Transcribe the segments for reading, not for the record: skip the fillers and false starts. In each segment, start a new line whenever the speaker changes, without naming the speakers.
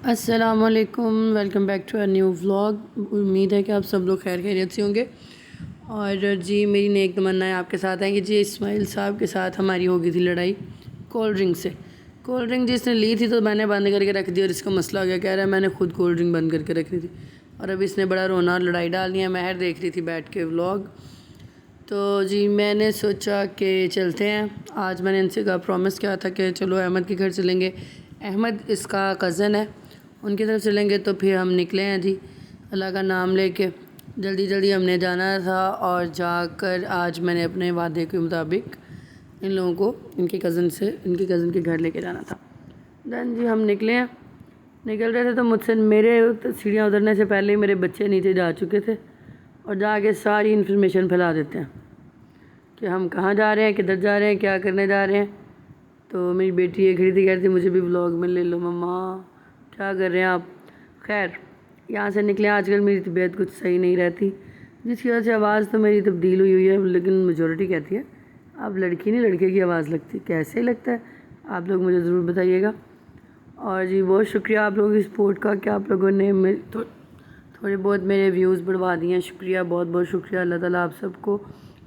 السلام علیکم، welcome back to a new vlog. امید ہے کہ آپ سب لوگ خیر خیریت سے ہوں گے۔ اور جی میری نیک تمنائیں آپ کے ساتھ ہیں کہ جی اسماعیل صاحب کے ساتھ ہماری ہو گئی تھی لڑائی کولڈ ڈرنک سے۔ کولڈ ڈرنک جس نے لی تھی تو میں نے بند کر کے رکھ دی، اور اس کا مسئلہ ہو گیا، کہہ رہا ہے میں نے خود کولڈ ڈرنک بند کر کے رکھ دی تھی، اور اب اس نے بڑا رونا اور لڑائی ڈالنی ہے۔ مہر دیکھ رہی تھی بیٹھ کے ولاگ، تو جی میں نے سوچا کہ چلتے ہیں۔ آج میں نے ان سے کہا، پرومس کیا تھا کہ چلو احمد کے گھر چلیں گے۔ احمد اس کا کزن ہے، ان کی طرف چلیں گے، تو پھر ہم نکلے ہیں جی اللہ کا نام لے کے۔ جلدی جلدی ہم نے جانا تھا، اور جا کر آج میں نے اپنے وعدے کے مطابق ان لوگوں کو ان کے کزن کے گھر لے کے جانا تھا۔ دین جی ہم نکلے ہیں، نکل رہے تھے تو مجھ سے میرے سیڑھیاں اترنے سے پہلے ہی میرے بچے نیچے جا چکے تھے، اور جا کے ساری انفارمیشن پھیلا دیتے ہیں کہ ہم کہاں جا رہے ہیں، کدھر جا رہے ہیں، کیا کرنے جا رہے ہیں۔ تو میری بیٹی یہ کھڑی تھی، کہہ رہی تھی مجھے بھی ولاگ میں لے لو مما، کیا کر رہے ہیں آپ۔ خیر یہاں سے نکلے، آج کل میری طبیعت کچھ صحیح نہیں رہتی، جس کی وجہ سے آواز تو میری تبدیل ہوئی ہے، لیکن میجورٹی کہتی ہے آپ لڑکی نہیں لڑکے کی آواز لگتی، کیسے لگتا ہے آپ لوگ مجھے ضرور بتائیے گا۔ اور جی بہت شکریہ آپ لوگوں کی سپورٹ کا کہ آپ لوگوں نے تھوڑے بہت میرے ویوز بڑھوا دیے ہیں، شکریہ، بہت بہت شکریہ۔ اللہ تعالیٰ آپ سب کو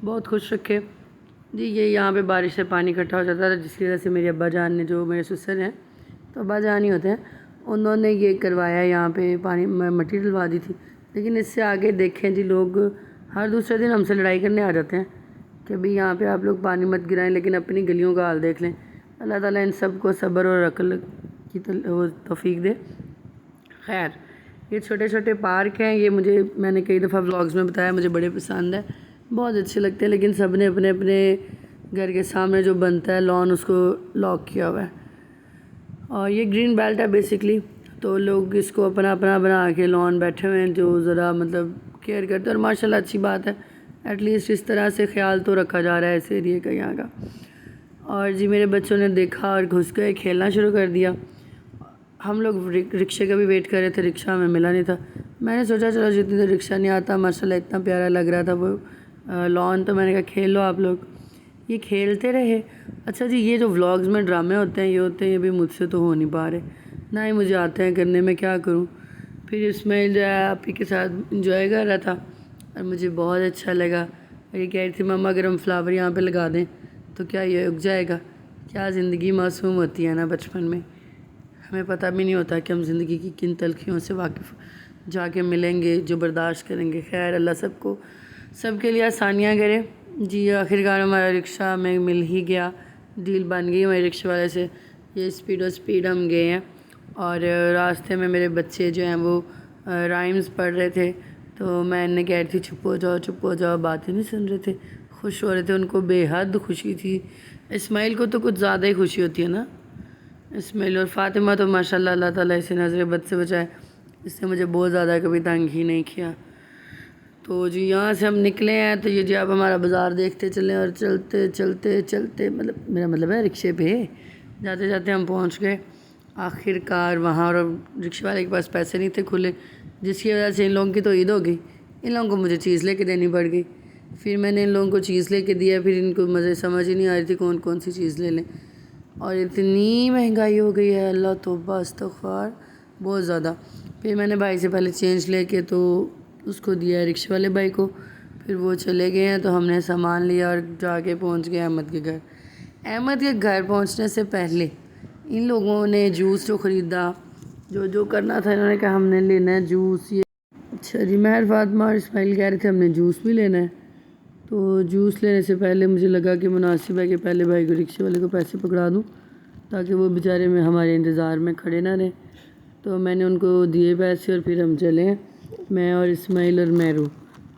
بہت خوش رکھے۔ جی یہ یہاں پہ بارش سے پانی اکٹھا ہو جاتا تھا، جس کی وجہ سے میرے ابا جان نے، جو میرے سسر ہیں تو ابا جان ہی ہوتے ہیں، انہوں نے یہ کروایا، یہاں پہ پانی مٹی ڈلوا دی تھی۔ لیکن اس سے آگے دیکھیں جی، لوگ ہر دوسرے دن ہم سے لڑائی کرنے آ جاتے ہیں کہ بھئی یہاں پہ آپ لوگ پانی مت گرائیں، لیکن اپنی گلیوں کا حال دیکھ لیں۔ اللہ تعالیٰ ان سب کو صبر اور عقل کی توفیق دے۔ خیر یہ چھوٹے چھوٹے پارک ہیں، یہ میں نے کئی دفعہ ولاگز میں بتایا، مجھے بڑے پسند ہے، بہت اچھے لگتے ہیں، لیکن سب نے اپنے اپنے گھر کے سامنے جو بنتا ہے لان، اس کو لاک کیا ہوا ہے۔ اور یہ گرین بیلٹ ہے بیسکلی، تو لوگ اس کو اپنا اپنا بنا کے لان بیٹھے ہوئے ہیں، جو ذرا مطلب کیئر کرتے ہیں، اور ماشاءاللہ اچھی بات ہے، ایٹ لیسٹ اس طرح سے خیال تو رکھا جا رہا ہے اس ایریے کا، یہاں کا۔ اور جی میرے بچوں نے دیکھا اور گھس گئے، کھیلنا شروع کر دیا۔ ہم لوگ رکشے کا بھی ویٹ کر رہے تھے، رکشہ ہمیں ملا نہیں تھا۔ میں نے سوچا چلو جتنی دیر رکشہ نہیں آتا، ماشاءاللہ اتنا پیارا لگ رہا تھا وہ لان، تو میں نے کہا کھیل لو آپ لوگ۔ یہ کھیلتے رہے۔ اچھا جی یہ جو ولاگز میں ڈرامے ہوتے ہیں، یہ بھی مجھ سے تو ہو نہیں پا رہے، نہ ہی مجھے آتے ہیں کرنے، میں کیا کروں۔ پھر اسماعیل جو ہے آپ ہی کے ساتھ انجوائے کر رہا تھا، اور مجھے بہت اچھا لگا۔ اور یہ کہہ رہی تھی مما اگر ہم فلاور یہاں پہ لگا دیں تو کیا یہ اگ جائے گا۔ کیا زندگی معصوم ہوتی ہے نا بچپن میں، ہمیں پتہ بھی نہیں ہوتا کہ ہم زندگی کی کن تلخیوں سے واقف جا کے ملیں گے، جو برداشت کریں گے۔ خیر اللہ سب کے لیے آسانیاں کرے۔ جی آخرکار ہمارا رکشہ ہمیں مل ہی گیا، ڈیل بن گئی ہمارے رکشے والے سے۔ یہ اسپیڈ ہم گئے ہیں، اور راستے میں میرے بچے جو ہیں وہ رائمز پڑھ رہے تھے، تو میں انہیں کہہ رہی تھی چپ ہو جاؤ، باتیں نہیں سن رہے تھے، خوش ہو رہے تھے، ان کو بے حد خوشی تھی۔ اسماعیل کو تو کچھ زیادہ ہی خوشی ہوتی ہے نا، اسماعیل اور فاطمہ تو ماشاءاللہ اللہ تعالیٰ اسے نظر بد سے بچائے، اس نے مجھے بہت زیادہ کبھی تنگ ہی نہیں کیا۔ تو جی یہاں سے ہم نکلے ہیں، تو یہ جی آپ ہمارا بازار دیکھتے چلیں، اور چلتے مطلب میرا مطلب ہے رکشے پہ جاتے جاتے ہم پہنچ گئے آخر کار وہاں، اور رکشے والے کے پاس پیسے نہیں تھے کھلے، جس کی وجہ سے ان لوگوں کی تو عید ہو گئی، ان لوگوں کو مجھے چیز لے کے دینی پڑ گئی۔ پھر میں نے ان لوگوں کو چیز لے کے دیا، پھر ان کو مجھے سمجھ ہی نہیں آ رہی تھی کون سی چیز لے لیں، اور اتنی مہنگائی ہو گئی ہے، اللہ توبہ استغفار، بہت زیادہ۔ پھر میں نے بھائی سے پہلے چینج لے کے تو اس کو دیا رکشے والے بھائی کو، پھر وہ چلے گئے ہیں، تو ہم نے سامان لیا اور جا کے پہنچ گئے احمد کے گھر۔ احمد کے گھر پہنچنے سے پہلے ان لوگوں نے جوس جو خریدا، جو کرنا تھا، انہوں نے کہا ہم نے لینا ہے جوس۔ یہ اچھا جی مہر، فاطمہ اور اسماعیل کہہ رہے تھے ہم نے جوس بھی لینا ہے، تو جوس لینے سے پہلے مجھے لگا کہ مناسب ہے کہ پہلے بھائی کو، رکشے والے کو پیسے پکڑا دوں، تاکہ وہ بیچارے میں ہمارے انتظار میں کھڑے نہ رہیں۔ تو میں نے ان کو دیے پیسے، اور پھر ہم چلے ہیں، میں اور اسماعیل اور مہرو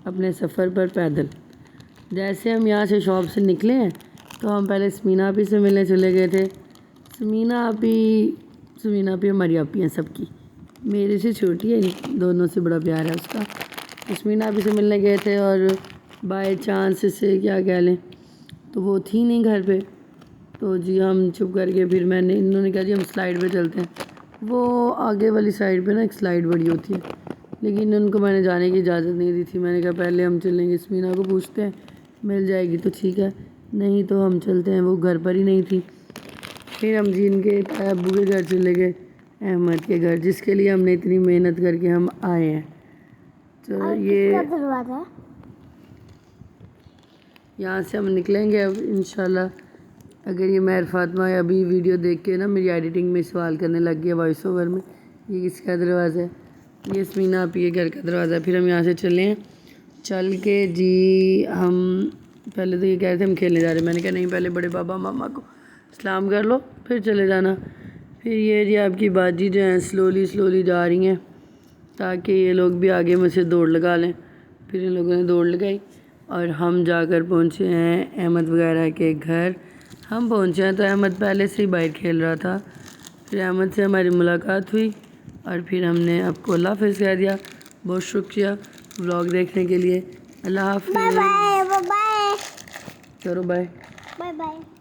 اپنے سفر پر پیدل۔ جیسے ہم یہاں سے شاپ سے نکلے ہیں، تو ہم پہلے سمینہ آپی سے ملنے چلے گئے تھے۔ سمینہ آپی ہماری آپی ہیں سب کی، میرے سے چھوٹی ہے، دونوں سے بڑا پیار ہے اس کا۔ سمینہ آپی سے ملنے گئے تھے، اور بائی چانس سے کیا کہہ لیں، تو وہ تھی نہیں گھر پہ، تو جی ہم چپ کر کے پھر انہوں نے کہا جی ہم سلائڈ پہ چلتے ہیں۔ وہ آگے والی سائڈ پہ نا ایک سلائڈ بڑی ہوتی ہے، لیکن ان کو میں نے جانے کی اجازت نہیں دی تھی، میں نے کہا پہلے ہم چلیں گے، سمینہ کو پوچھتے ہیں مل جائے گی تو ٹھیک ہے، نہیں تو ہم چلتے ہیں، وہ گھر پر ہی نہیں تھی۔ پھر ہم جی ان کے ابو کے گھر چلے گئے، احمد کے گھر، جس کے لیے ہم نے اتنی محنت کر کے ہم آئے ہیں۔ تو یہ
دروازہ
یہاں سے ہم نکلیں گے اب انشاءاللہ۔ اگر یہ مہر فاطمہ ابھی ویڈیو دیکھ کے نا میری ایڈیٹنگ میں سوال کرنے لگ گیا وائس اوور میں، یہ کس کا دروازہ ہے؟ یہ یاسمینہ آپی کے گھر کا دروازہ ہے۔ پھر ہم یہاں سے چلے ہیں، چل کے جی ہم پہلے تو یہ کہہ رہے تھے ہم کھیلنے جا رہے ہیں، میں نے کہا نہیں پہلے بڑے بابا ماما کو سلام کر لو پھر چلے جانا۔ پھر یہ جی آپ کی باجی جو ہیں سلولی جا رہی ہیں تاکہ یہ لوگ بھی آگے مجھ سے دوڑ لگا لیں۔ پھر ان لوگوں نے دوڑ لگائی اور ہم جا کر پہنچے ہیں احمد وغیرہ کے گھر۔ ہم پہنچے ہیں تو احمد پہلے سے ہی باہر کھیل رہا تھا۔ پھر احمد سے ہماری ملاقات ہوئی اور پھر ہم نے آپ کو اللہ حافظ کہہ دیا۔ بہت شکریہ ولاگ دیکھنے کے لیے۔ اللہ حافظ،
بائے بائے
کرو بائے۔
Bye bye.